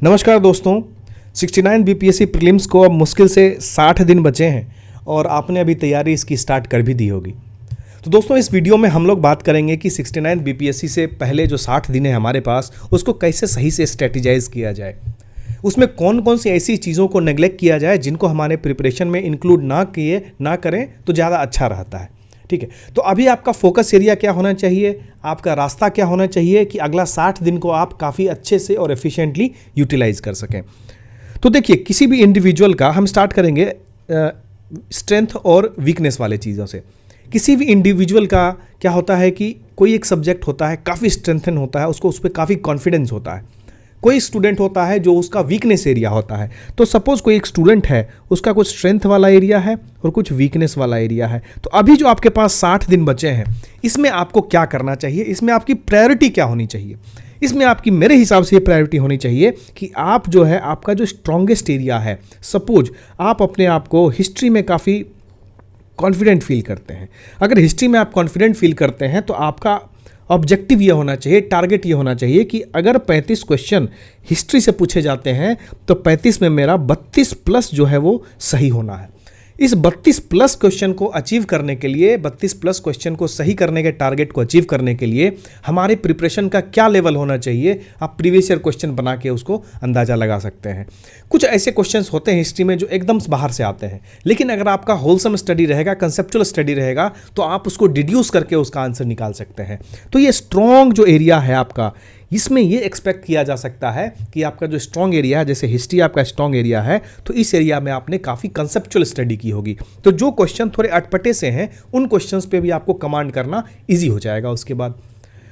नमस्कार दोस्तों। 69 BPSC prelims को अब मुश्किल से 60 दिन बचे हैं और आपने अभी तैयारी इसकी स्टार्ट कर भी दी होगी। तो दोस्तों इस वीडियो में हम लोग बात करेंगे कि 69 बीपीएससी से पहले जो 60 दिन है हमारे पास, उसको कैसे सही से स्ट्रेटेजाइज किया जाए। उसमें कौन कौन सी ऐसी चीज़ों को नेग्लेक्ट किया जाए जिनको हमारे प्रिपरेशन में इंक्लूड ना करें तो ज़्यादा अच्छा रहता है। ठीक है, तो अभी आपका फोकस एरिया क्या होना चाहिए, आपका रास्ता क्या होना चाहिए कि अगला 60 दिन को आप काफ़ी अच्छे से और एफिशिएंटली यूटिलाइज कर सकें। तो देखिए, किसी भी इंडिविजुअल का हम स्टार्ट करेंगे स्ट्रेंथ और वीकनेस वाले चीज़ों से। किसी भी इंडिविजुअल का क्या होता है कि कोई एक सब्जेक्ट होता है काफ़ी स्ट्रेंथन होता है, उसको उस पर काफ़ी कॉन्फिडेंस होता है। कोई स्टूडेंट होता है जो उसका वीकनेस एरिया होता है। तो सपोज कोई एक स्टूडेंट है, उसका कुछ स्ट्रेंथ वाला एरिया है और कुछ वीकनेस वाला एरिया है। तो अभी जो आपके पास 60 दिन बचे हैं, इसमें आपको क्या करना चाहिए, इसमें आपकी प्रायोरिटी क्या होनी चाहिए। इसमें आपकी मेरे हिसाब से ये प्रायोरिटी होनी चाहिए कि आप जो है, आपका जो स्ट्रॉन्गेस्ट एरिया है, सपोज आप अपने आप को हिस्ट्री में काफ़ी कॉन्फिडेंट फील करते हैं। अगर हिस्ट्री में आप कॉन्फिडेंट फील करते हैं तो आपका ऑब्जेक्टिव ये होना चाहिए, टारगेट ये होना चाहिए कि अगर 35 क्वेश्चन हिस्ट्री से पूछे जाते हैं तो 35 में मेरा 32 प्लस जो है वो सही होना है। इस 32 प्लस क्वेश्चन को अचीव करने के लिए, 32 प्लस क्वेश्चन को सही करने के टारगेट को अचीव करने के लिए हमारे प्रिपरेशन का क्या लेवल होना चाहिए, आप प्रीवियस ईयर क्वेश्चन बना के उसको अंदाज़ा लगा सकते हैं। कुछ ऐसे क्वेश्चंस होते हैं हिस्ट्री में जो एकदम बाहर से आते हैं, लेकिन अगर आपका होलसम स्टडी रहेगा, कंसेप्चुअल स्टडी रहेगा, तो आप उसको डिड्यूस करके उसका आंसर निकाल सकते हैं। तो ये स्ट्रॉन्ग जो एरिया है आपका, इसमें ये एक्सपेक्ट किया जा सकता है कि आपका जो स्ट्रॉन्ग एरिया है, जैसे हिस्ट्री आपका स्ट्रॉन्ग एरिया है, तो इस एरिया में आपने काफ़ी कंसेप्चुअल स्टडी की होगी। तो जो क्वेश्चन थोड़े अटपटे से हैं, उन क्वेश्चंस पे भी आपको कमांड करना इजी हो जाएगा। उसके बाद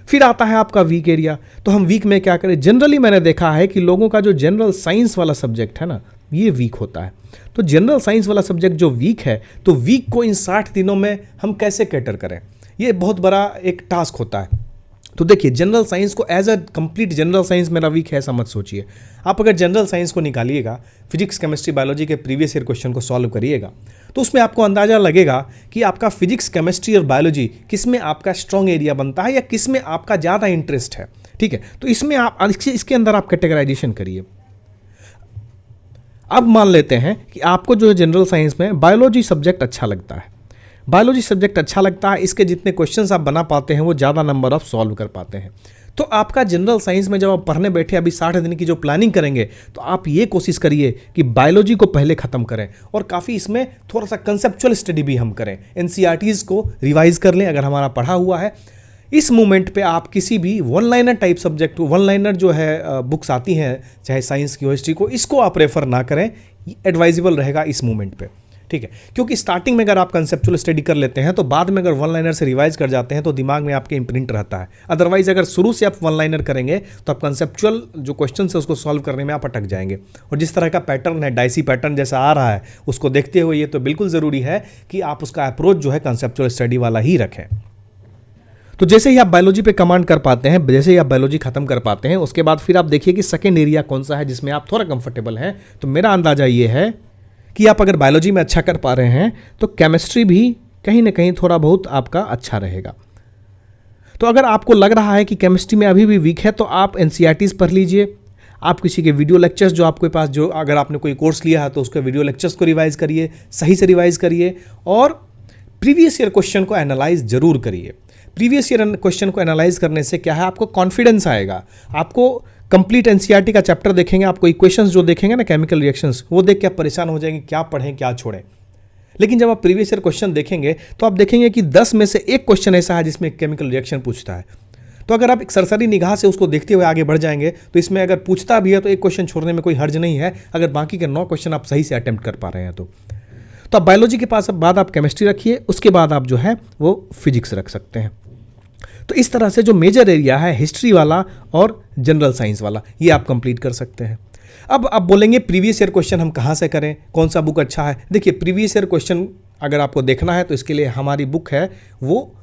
फिर आता है आपका वीक एरिया। तो हम वीक में क्या करें, जनरली मैंने देखा है कि लोगों का जो जनरल साइंस वाला सब्जेक्ट है ना, ये वीक होता है। तो जनरल साइंस वाला सब्जेक्ट जो वीक है, तो वीक को इन 60 दिनों में हम कैसे कैटर करें, ये बहुत बड़ा एक टास्क होता है। तो देखिए, जनरल साइंस को as a complete general science मेरा वीक है ऐसा मत सोचिए। आप अगर जनरल साइंस को निकालिएगा, फिजिक्स केमिस्ट्री बायोलॉजी के प्रीवियस ईयर क्वेश्चन को सॉल्व करिएगा, तो उसमें आपको अंदाज़ा लगेगा कि आपका फिजिक्स केमिस्ट्री और बायोलॉजी किस में आपका स्ट्रॉन्ग एरिया बनता है या किस में आपका ज़्यादा इंटरेस्ट है। ठीक है, तो इसमें आप इसके अंदर आप कैटेगराइजेशन करिए। अब मान लेते हैं कि आपको जो है जनरल साइंस में बायोलॉजी सब्जेक्ट अच्छा लगता है, बायोलॉजी सब्जेक्ट अच्छा लगता है, इसके जितने क्वेश्चंस आप बना पाते हैं वो ज़्यादा नंबर ऑफ सॉल्व कर पाते हैं। तो आपका जनरल साइंस में जब आप पढ़ने बैठे अभी 60 दिन की जो प्लानिंग करेंगे, तो आप ये कोशिश करिए कि बायोलॉजी को पहले ख़त्म करें और काफ़ी इसमें थोड़ा सा कंसेप्चुअल स्टडी भी हम करें। एनसीईआरटीज़ को रिवाइज कर लें अगर हमारा पढ़ा हुआ है। इस मोमेंट पे आप किसी भी one liner type subject, one liner जो है बुक्स आती हैं, चाहे साइंस की हो हिस्ट्री को, इसको आप रेफर ना करें, एडवाइजेबल रहेगा इस मोमेंट पे। ठीक है, क्योंकि स्टार्टिंग में अगर आप कंसेप्चुअल स्टडी कर लेते हैं तो बाद में अगर वन लाइनर से रिवाइज कर जाते हैं तो दिमाग में आपके इम्प्रिंट रहता है। अदरवाइज अगर शुरू से आप वन लाइनर करेंगे तो आप कंसेप्चुअल जो क्वेश्चन है उसको सॉल्व करने में आप अटक जाएंगे। और जिस तरह का पैटर्न है, डाइसी पैटर्न जैसा आ रहा है, उसको देखते हुए ये तो बिल्कुल ज़रूरी है कि आप उसका अप्रोच जो है कंसेप्चुअल स्टडी वाला ही रखें। तो जैसे ही आप बायोलॉजी पे कमांड कर पाते हैं, जैसे ही आप बायोलॉजी खत्म कर पाते हैं, उसके बाद फिर आप देखिए कि सेकेंड एरिया कौन सा है जिसमें आप थोड़ा कंफर्टेबल हैं। तो मेरा अंदाजा ये है कि आप अगर बायोलॉजी में अच्छा कर पा रहे हैं तो केमिस्ट्री भी कहीं ना कहीं थोड़ा बहुत आपका अच्छा रहेगा। तो अगर आपको लग रहा है कि केमिस्ट्री में अभी भी वीक है, तो आप एनसीईआरटीज़ पढ़ लीजिए। आप किसी के वीडियो लेक्चर्स जो आपके पास, जो अगर आपने कोई कोर्स लिया है तो उसके वीडियो लेक्चर्स को रिवाइज करिए, सही से रिवाइज करिए और प्रीवियस ईयर क्वेश्चन को एनालाइज जरूर करिए। प्रीवियस ईयर क्वेश्चन को एनालाइज करने से क्या है, आपको कॉन्फिडेंस आएगा। आपको कंप्लीट एनसीईआरटी का चैप्टर देखेंगे, आपको इक्वेशंस जो देखेंगे ना, केमिकल रिएक्शंस, वो देख के आप परेशान हो जाएंगे, क्या पढ़ें क्या छोड़ें। लेकिन जब आप प्रीवियस ईयर क्वेश्चन देखेंगे तो आप देखेंगे कि 10 में से एक क्वेश्चन ऐसा है जिसमें केमिकल रिएक्शन पूछता है। तो अगर आप एक सरसरी निगाह से उसको देखते हुए आगे बढ़ जाएंगे तो इसमें अगर पूछता भी है तो एक क्वेश्चन छोड़ने में कोई हर्ज नहीं है, अगर बाकी के 9 क्वेश्चन आप सही से अटेम्प्ट कर पा रहे हैं तो। आप बायोलॉजी के पास बाद आप केमिस्ट्री रखिए, उसके बाद आप जो है वो फिजिक्स रख सकते हैं। तो इस तरह से जो मेजर एरिया है हिस्ट्री वाला और जनरल साइंस वाला, ये आप कंप्लीट कर सकते हैं। अब आप बोलेंगे प्रीवियस ईयर क्वेश्चन हम कहाँ से करें, कौन सा बुक अच्छा है। देखिए, प्रीवियस ईयर क्वेश्चन अगर आपको देखना है तो इसके लिए हमारी बुक है वो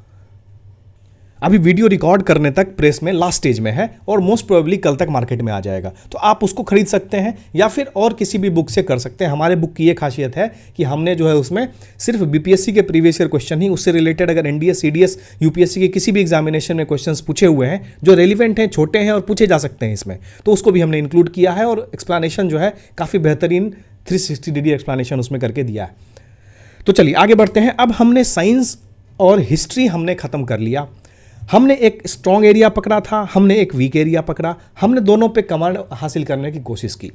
अभी वीडियो रिकॉर्ड करने तक प्रेस में लास्ट स्टेज में है और मोस्ट प्रोबेबली कल तक मार्केट में आ जाएगा, तो आप उसको खरीद सकते हैं या फिर और किसी भी बुक से कर सकते हैं। हमारे बुक की ये खासियत है कि हमने जो है उसमें सिर्फ बीपीएससी के प्रीवियस ईयर क्वेश्चन ही, उससे रिलेटेड अगर एनडीएस, सीडीएस, यूपीएससी के किसी भी एग्जामिनेशन में क्वेश्चंस पूछे हुए हैं जो रेलिवेंट हैं, छोटे हैं और पूछे जा सकते हैं इसमें, तो उसको भी हमने इंक्लूड किया है और एक्सप्लेनेशन जो है काफ़ी बेहतरीन 360 डिग्री एक्सप्लेनेशन उसमें करके दिया है। तो चलिए आगे बढ़ते हैं। अब हमने साइंस और हिस्ट्री हमने ख़त्म कर लिया। हमने एक स्ट्रॉन्ग एरिया पकड़ा था, हमने एक वीक एरिया पकड़ा, हमने दोनों पे कमांड हासिल करने की कोशिश की।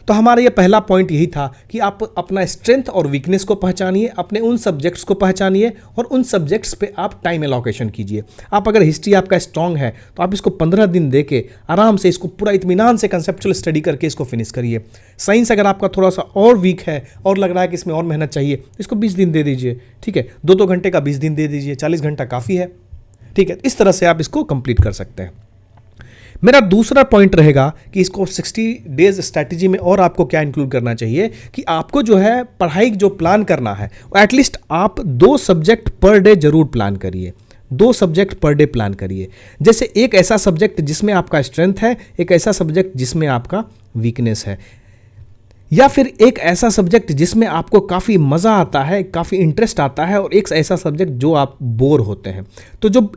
तो हमारा ये पहला पॉइंट यही था कि आप अपना स्ट्रेंथ और वीकनेस को पहचानिए, अपने उन सब्जेक्ट्स को पहचानिए और उन सब्जेक्ट्स पे आप टाइम एलोकेशन कीजिए। आप अगर हिस्ट्री आपका स्ट्रॉन्ग है तो आप इसको 15 दिन दे के आराम से इसको पूरा इत्मीनान से कंसेप्चुअल स्टडी करके इसको फिनिश करिए। साइंस अगर आपका थोड़ा सा और वीक है और लग रहा है कि इसमें और मेहनत चाहिए, इसको 20 दिन दे दीजिए, ठीक है। 2-2 घंटे का 20 दिन दे दीजिए, 40 घंटा काफ़ी है, ठीक है। इस तरह से आप इसको कंप्लीट कर सकते हैं। मेरा दूसरा पॉइंट रहेगा कि इसको 60 डेज स्ट्रैटेजी में और आपको क्या इंक्लूड करना चाहिए कि आपको जो है पढ़ाई जो प्लान करना है एटलीस्ट आप 2 सब्जेक्ट पर डे जरूर प्लान करिए। 2 सब्जेक्ट पर डे प्लान करिए। जैसे एक ऐसा सब्जेक्ट जिसमें आपका स्ट्रेंथ है, एक ऐसा सब्जेक्ट जिसमें आपका वीकनेस है, या फिर एक ऐसा सब्जेक्ट जिसमें आपको काफ़ी मज़ा आता है, काफ़ी इंटरेस्ट आता है, और एक ऐसा सब्जेक्ट जो आप बोर होते हैं। तो जो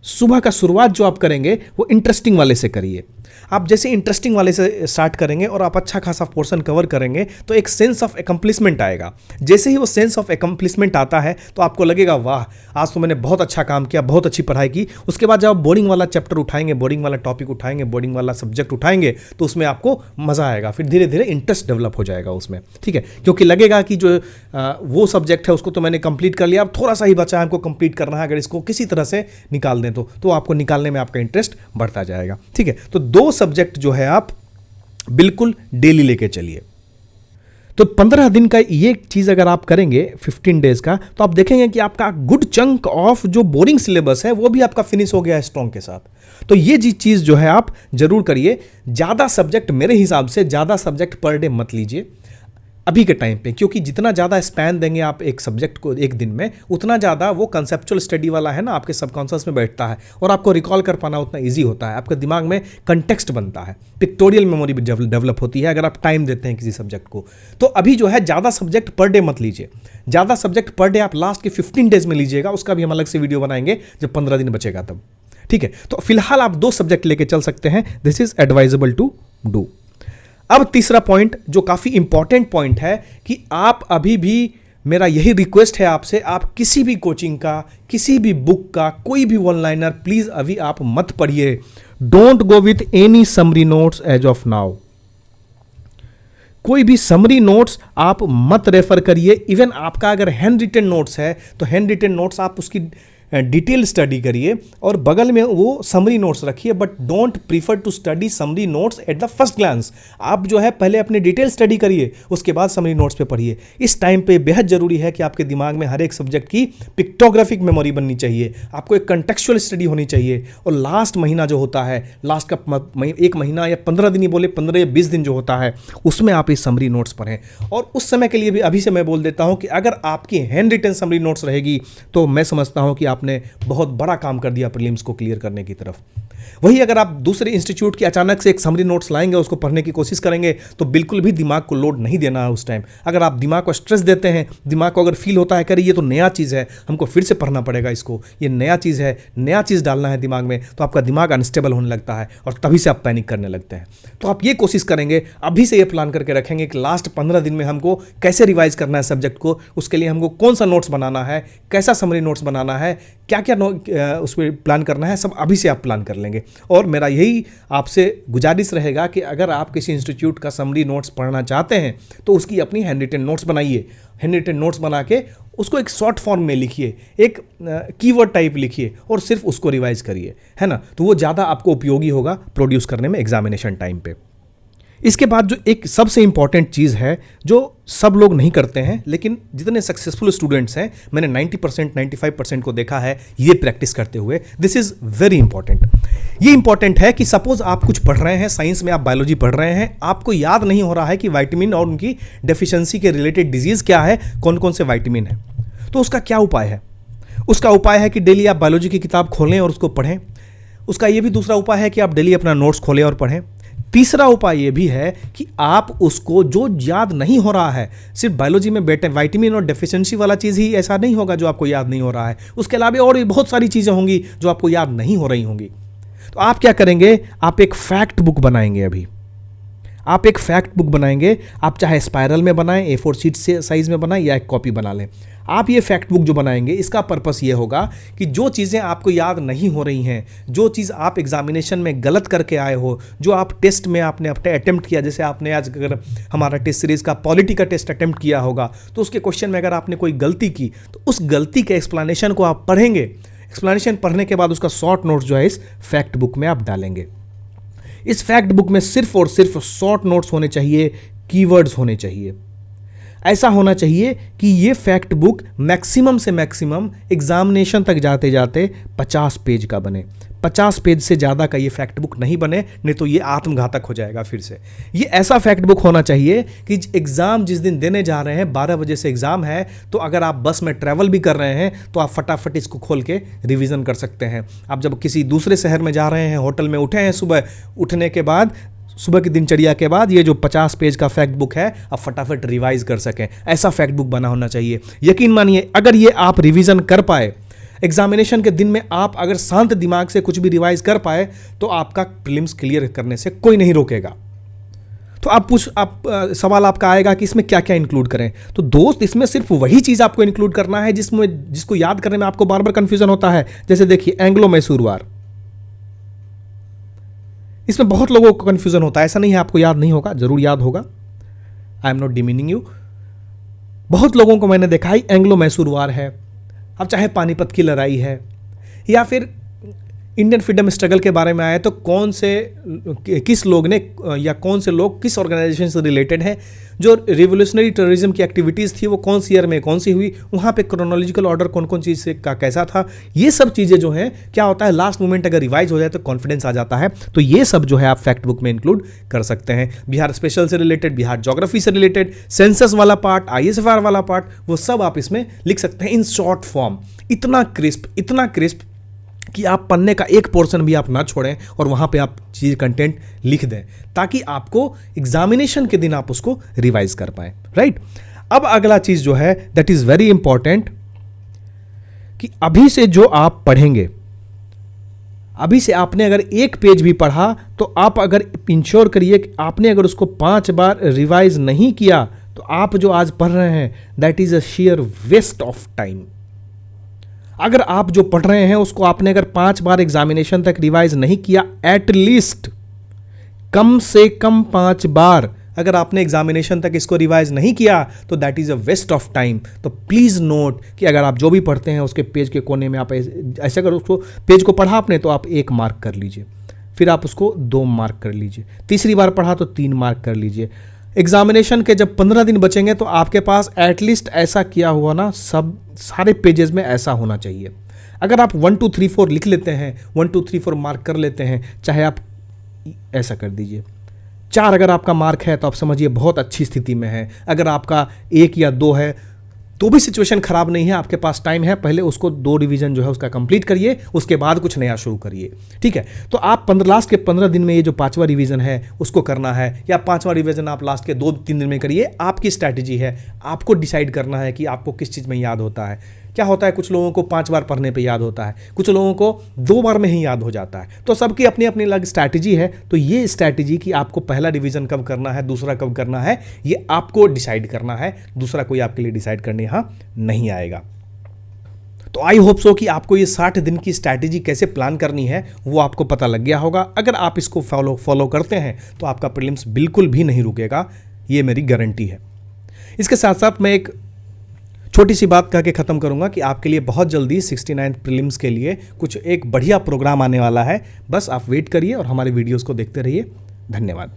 सुबह का शुरुआत जो आप करेंगे वो इंटरेस्टिंग वाले से करिए। आप जैसे इंटरेस्टिंग वाले से स्टार्ट करेंगे और आप अच्छा खासा पोर्शन कवर करेंगे तो एक सेंस ऑफ एकम्प्लिशमेंट आएगा। जैसे ही वो सेंस ऑफ एकम्प्लिशमेंट आता है तो आपको लगेगा वाह आज तो मैंने बहुत अच्छा काम किया, बहुत अच्छी पढ़ाई की। उसके बाद जब आप बोरिंग वाला चैप्टर उठाएंगे, बोरिंग वाला टॉपिक उठाएंगे, बोरिंग वाला सब्जेक्ट उठाएंगे तो उसमें आपको मज़ा आएगा, फिर धीरे धीरे इंटरेस्ट डेवलप हो जाएगा उसमें, ठीक है। क्योंकि लगेगा कि जो वो सब्जेक्ट है उसको तो मैंने कंप्लीट कर लिया, अब थोड़ा सा ही बचा है हमको कंप्लीट करना है, अगर इसको किसी तरह से निकाल दें तो आपको निकालने में आपका इंटरेस्ट बढ़ता जाएगा, ठीक है। तो 2 सब्जेक्ट जो है आप बिल्कुल डेली लेके चलिए। तो 15 दिन का ये चीज अगर आप करेंगे 15 डेज का, तो आप देखेंगे कि आपका गुड चंक ऑफ जो बोरिंग सिलेबस है वो भी आपका फिनिश हो गया है स्ट्रॉन्ग के साथ। तो ये चीज जो है आप जरूर करिए। ज्यादा सब्जेक्ट, मेरे हिसाब से ज्यादा सब्जेक्ट पर डे मत लीजिए अभी के टाइम पे, क्योंकि जितना ज़्यादा स्पैन देंगे आप एक सब्जेक्ट को एक दिन में, उतना ज़्यादा वो कंसेप्चुअल स्टडी वाला है ना आपके सबकॉन्शियस में बैठता है और आपको रिकॉल कर पाना उतना इजी होता है। आपके दिमाग में कंटेक्स्ट बनता है, पिक्टोरियल मेमोरी भी डेवलप होती है अगर आप टाइम देते हैं किसी सब्जेक्ट को। तो अभी जो है ज़्यादा सब्जेक्ट पर डे मत लीजिए। ज़्यादा सब्जेक्ट पर डे आप लास्ट के 15 डेज में लीजिएगा, उसका भी हम अलग से वीडियो बनाएंगे जब 15 दिन बचेगा तब, ठीक है। तो फिलहाल आप 2 सब्जेक्ट लेके चल सकते हैं, this is advisable to do. अब तीसरा पॉइंट जो काफ़ी इंपॉर्टेंट पॉइंट है कि आप अभी भी, मेरा यही रिक्वेस्ट है आपसे, आप किसी भी कोचिंग का, किसी भी बुक का कोई भी वन लाइनर प्लीज अभी आप मत पढ़िए। Don't go with any summary notes as of now. कोई भी समरी नोट्स आप मत रेफर करिए। इवन आपका अगर हैंड रिटन नोट्स है तो हैंड रिटन नोट्स आप उसकी डिटेल स्टडी करिए और बगल में वो समरी नोट्स रखिए, but don't prefer to study summary notes at the first glance. आप जो है पहले अपने डिटेल स्टडी करिए, उसके बाद समरी नोट्स पे पढ़िए। इस टाइम पे बेहद जरूरी है कि आपके दिमाग में हर एक सब्जेक्ट की पिक्टोग्राफिक मेमोरी बननी चाहिए, आपको एक कंटेक्चुअल स्टडी होनी चाहिए। और लास्ट महीना जो होता है, लास्ट का 1 महीना या 15 दिन ही बोले, 15 या 20 दिन जो होता है, उसमें आप इस समरी नोट्स पढ़ें। और उस समय के लिए भी अभी से मैं बोल देता हूं कि अगर आपकी हैंड रिटन समरी नोट्स रहेगी तो मैं समझता हूं कि आपने बहुत बड़ा काम कर दिया प्रीलिम्स को क्लियर करने की तरफ। वही अगर आप दूसरे इंस्टीट्यूट की अचानक से एक समरी नोट्स लाएंगे, उसको पढ़ने की कोशिश करेंगे, तो बिल्कुल भी दिमाग को लोड नहीं देना है उस टाइम। अगर आप दिमाग को स्ट्रेस देते हैं, दिमाग को अगर फील होता है कि ये तो नया चीज़ है, हमको फिर से पढ़ना पड़ेगा इसको, ये नया चीज़ है, नया चीज़ डालना है दिमाग में, तो आपका दिमाग अनस्टेबल होने लगता है और तभी से आप पैनिक करने लगते हैं। तो आप ये कोशिश करेंगे, अभी से ये प्लान करके रखेंगे कि लास्ट 15 दिन में हमको कैसे रिवाइज करना है सब्जेक्ट को, उसके लिए हमको कौन सा नोट्स बनाना है, कैसा समरी नोट्स बनाना है, क्या क्या उसमें प्लान करना है, सब अभी से आप प्लान कर लेंगे। और मेरा यही आपसे गुजारिश रहेगा कि अगर आप किसी इंस्टीट्यूट का समरी नोट्स पढ़ना चाहते हैं तो उसकी अपनी हैंड रिटन नोट्स बनाइए। हैंड रिटन नोट्स बना के उसको एक शॉर्ट फॉर्म में लिखिए, एक कीवर्ड टाइप लिखिए और सिर्फ उसको रिवाइज करिए, है ना। तो वो ज़्यादा आपको उपयोगी होगा प्रोड्यूस करने में एग्जामिनेशन टाइम पे। इसके बाद जो एक सबसे इंपॉर्टेंट चीज़ है जो सब लोग नहीं करते हैं, लेकिन जितने सक्सेसफुल स्टूडेंट्स हैं, मैंने 90% 95% को देखा है ये प्रैक्टिस करते हुए। This is very important. ये इंपॉर्टेंट है कि सपोज आप कुछ पढ़ रहे हैं, साइंस में आप बायोलॉजी पढ़ रहे हैं, आपको याद नहीं हो रहा है कि विटामिन और उनकी डेफिशिएंसी के रिलेटेड डिजीज़ क्या है, कौन कौन से विटामिन है, तो उसका क्या उपाय है। उसका उपाय है कि डेली आप बायोलॉजी की किताब खोलें और उसको पढ़ें। उसका ये भी दूसरा उपाय है कि आप डेली अपना नोट्स खोलें और पढ़ें। तीसरा उपाय ये भी है कि आप उसको जो याद नहीं हो रहा है, सिर्फ बायोलॉजी में विटामिन और डेफिशिएंसी वाला चीज़ ही ऐसा नहीं होगा जो आपको याद नहीं हो रहा है, उसके अलावा और भी बहुत सारी चीज़ें होंगी जो आपको याद नहीं हो रही होंगी। तो आप क्या करेंगे, आप एक फैक्ट बुक बनाएंगे। अभी आप एक फैक्ट बुक बनाएंगे, आप चाहे स्पाइरल में बनाएं, A4 शीट से साइज में बनाएं या एक कॉपी बना लें। आप ये फैक्ट बुक जो बनाएंगे, इसका पर्पस ये होगा कि जो चीज़ें आपको याद नहीं हो रही हैं, जो चीज़ आप एग्जामिनेशन में गलत करके आए हो, जो आप टेस्ट में आपने अपने अटेम्प्ट किया, जैसे आपने आज अगर हमारा टेस्ट सीरीज़ का पॉलिटी का टेस्ट अटेम्प्ट किया होगा, तो उसके क्वेश्चन में अगर आपने कोई गलती की तो उस गलती के एक्सप्लेनेशन को आप पढ़ेंगे। एक्सप्लेनेशन पढ़ने के बाद उसका शॉर्ट नोट्स जो है इस फैक्ट बुक में आप डालेंगे। इस फैक्ट बुक में सिर्फ और सिर्फ शॉर्ट नोट्स होने चाहिए, कीवर्ड्स होने चाहिए। ऐसा होना चाहिए कि ये फैक्ट बुक मैक्सिमम से मैक्सिमम एग्जामिनेशन तक जाते जाते 50 पेज का बने। 50 पेज से ज़्यादा का ये फैक्ट बुक नहीं बने, नहीं तो ये आत्मघातक हो जाएगा। फिर से ये ऐसा फैक्ट बुक होना चाहिए कि एग्ज़ाम जिस दिन देने जा रहे हैं, 12 बजे से एग्ज़ाम है, तो अगर आप बस में ट्रैवल भी कर रहे हैं तो आप फटाफट इसको खोल के रिवीजन कर सकते हैं। आप जब किसी दूसरे शहर में जा रहे हैं, होटल में उठे हैं, सुबह उठने के बाद, सुबह की दिनचर्या के बाद, ये जो 50 पेज का फैक्ट बुक है आप फटाफट रिवाइज कर सकें, ऐसा फैक्ट बुक बना होना चाहिए। यकीन मानिए, अगर ये आप रिवीजन कर पाए, एग्जामिनेशन के दिन में आप अगर शांत दिमाग से कुछ भी रिवाइज कर पाए, तो आपका प्रीलिम्स क्लियर करने से कोई नहीं रोकेगा। तो सवाल आपका आएगा कि इसमें क्या क्या इंक्लूड करें। तो दोस्त, इसमें सिर्फ वही चीज़ आपको इंक्लूड करना है जिसको याद करने में आपको बार बार कंफ्यूजन होता है। जैसे देखिए, एंग्लो मैसूर वार, इसमें बहुत लोगों को कंफ्यूजन होता है। ऐसा नहीं है आपको याद नहीं होगा, जरूर याद होगा। I am not demeaning you. बहुत लोगों को मैंने देखा है एंग्लो मैसूर वार है, अब चाहे पानीपत की लड़ाई है, या फिर इंडियन फ्रीडम स्ट्रगल के बारे में आया तो किस लोग ने या कौन से लोग किस ऑर्गेनाइजेशन से रिलेटेड हैं, जो रिवोल्यूशनरी टेररिज्म की एक्टिविटीज़ थी वो कौन सी ईयर में कौन सी हुई, वहाँ पे क्रोनोलॉजिकल ऑर्डर कौन कौन चीज़ से का कैसा था। ये सब चीज़ें जो हैं, क्या होता है लास्ट मोमेंट अगर रिवाइज हो जाए तो कॉन्फिडेंस आ जाता है। तो ये सब जो है आप फैक्ट बुक में इंक्लूड कर सकते हैं। बिहार स्पेशल से रिलेटेड, बिहार ज्योग्राफी से रिलेटेड, सेंसस वाला पार्ट, ISFR वाला पार्ट, वो सब आप इसमें लिख सकते हैं इन शॉर्ट फॉर्म। इतना क्रिस्प कि आप पन्ने का एक पोर्शन भी आप ना छोड़ें और वहां पे आप चीज कंटेंट लिख दें, ताकि आपको एग्जामिनेशन के दिन आप उसको रिवाइज कर पाएं। राइट। अब अगला चीज जो है दैट इज वेरी इंपॉर्टेंट, कि अभी से जो आप पढ़ेंगे, अभी से आपने अगर एक पेज भी पढ़ा तो आप अगर इंश्योर करिए कि आपने अगर उसको 5 बार रिवाइज नहीं किया तो आप जो आज पढ़ रहे हैं that is a sheer waste of time. अगर आप जो पढ़ रहे हैं उसको आपने अगर 5 बार एग्जामिनेशन तक रिवाइज नहीं किया, एटलीस्ट कम से कम 5 बार अगर आपने एग्जामिनेशन तक इसको रिवाइज नहीं किया तो that is a waste of time. तो प्लीज नोट कि अगर आप जो भी पढ़ते हैं उसके पेज के कोने में आप ऐसे अगर उसको पेज को पढ़ा आपने तो आप 1 मार्क कर लीजिए, फिर आप उसको 2 मार्क कर लीजिए, तीसरी बार पढ़ा तो 3 मार्क कर लीजिए। एग्जामिनेशन के जब 15 दिन बचेंगे तो आपके पास एटलीस्ट ऐसा किया हुआ ना सब सारे पेजेस में ऐसा होना चाहिए। अगर आप 1 2 3 4 लिख लेते हैं, 1 2 3 4 मार्क कर लेते हैं, चाहे आप ऐसा कर दीजिए। 4 अगर आपका मार्क है तो आप समझिए बहुत अच्छी स्थिति में है। अगर आपका 1 या 2 है तो भी सिचुएशन खराब नहीं है, आपके पास टाइम है, पहले उसको 2 रिवीजन जो है उसका कंप्लीट करिए, उसके बाद कुछ नया शुरू करिए। ठीक है। तो आप लास्ट के 15 दिन में ये जो 5वां रिवीजन है उसको करना है, या 5वां रिवीजन आप लास्ट के 2-3 दिन में करिए। आपकी स्ट्रैटेजी है, आपको डिसाइड करना है कि आपको किस चीज़ में याद होता है। क्या होता है, कुछ लोगों को 5 बार पढ़ने पे याद होता है, कुछ लोगों को 2 बार में ही याद हो जाता है। तो सबकी अपनी अपनी अलग स्ट्रैटेजी है। तो ये स्ट्रैटेजी कि आपको पहला रिवीजन कब करना है, दूसरा कब करना है, ये आपको डिसाइड करना है, दूसरा कोई आपके लिए डिसाइड करने यहाँ नहीं आएगा। तो आई होप सो कि आपको ये 60 दिन की स्ट्रैटेजी कैसे प्लान करनी है वो आपको पता लग गया होगा। अगर आप इसको फॉलो करते हैं तो आपका प्रीलिम्स बिल्कुल भी नहीं रुकेगा, ये मेरी गारंटी है। इसके साथ साथ मैं एक छोटी सी बात कह के ख़त्म करूंगा कि आपके लिए बहुत जल्दी 69th प्रीलिम्स के लिए कुछ एक बढ़िया प्रोग्राम आने वाला है। बस आप वेट करिए और हमारे वीडियोस को देखते रहिए। धन्यवाद।